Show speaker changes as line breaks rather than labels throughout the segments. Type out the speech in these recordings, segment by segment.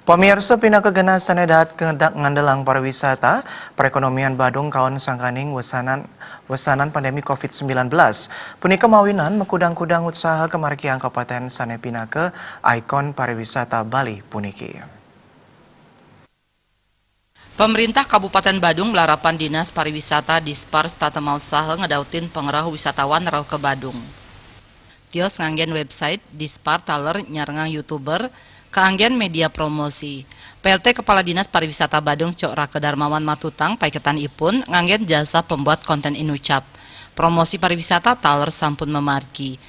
Pemirsa pindah keganasan edat ngandelang pariwisata, perekonomian Badung kawan sangkaning wesanan pandemi COVID-19. Punika mawinan mekudang-kudang usaha kemarkian Kabupaten Sane pindah ke ikon pariwisata Bali puniki.
Pemerintah Kabupaten Badung melarapan Dinas Pariwisata Dispar Statema Usaha ngedautin pengerah wisatawan rau ke Badung. Tios nganggen website Dispar Taler nyarengang YouTuber keanggen media promosi. PLT Kepala Dinas Pariwisata Badung Cok Rake Darmawan Matutang paiketan ipun nganggen jasa pembuat konten inucap. Promosi pariwisata Taler sampun memarki.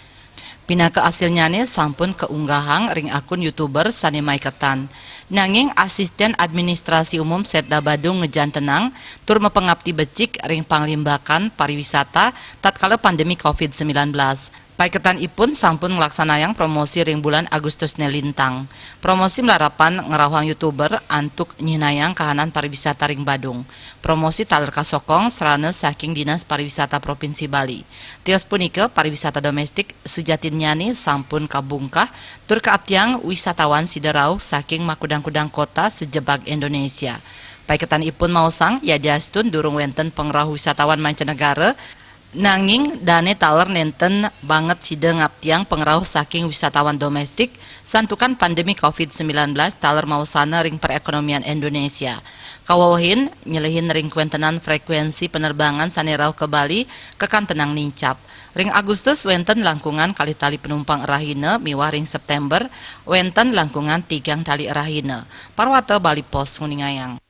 Pina ke asilnyane sampun keunggahang ring akun YouTuber sane maiketan. Nanging asisten administrasi umum Setda Badung ngejan tenang tur mepengabdi becik ring panglimbakan pariwisata tatkala pandemi COVID-19. Paiketan ipun sampun ngelaksanayang promosi ring bulan Agustus nelintang. Promosi melarapan ngerawang YouTuber antuk nyinayang kahanan pariwisata ring Badung. Promosi taler kasokong serana saking Dinas Pariwisata Provinsi Bali. Tios punike pariwisata domestik Sujatin Nyani sampun kabungkah tur kaaptiang wisatawan siderau saking makudang-kudang kota sejebak Indonesia. Paiketan ipun mausang yadiastun durung wenten pengerah wisatawan mancanegara. Nanging dane taler nenten banget sida ngaptiang pengerau saking wisatawan domestik santukan pandemi COVID-19 taler mausana ring perekonomian Indonesia. Kawawahin nyelehin ring kuentenan frekuensi penerbangan sanerau ke Bali kekan tenang nincap. Ring Agustus wenten langkungan kali tali penumpang erahina miwah ring September wenten langkungan tigang tali erahina. Parwata Bali Pos nguningayang.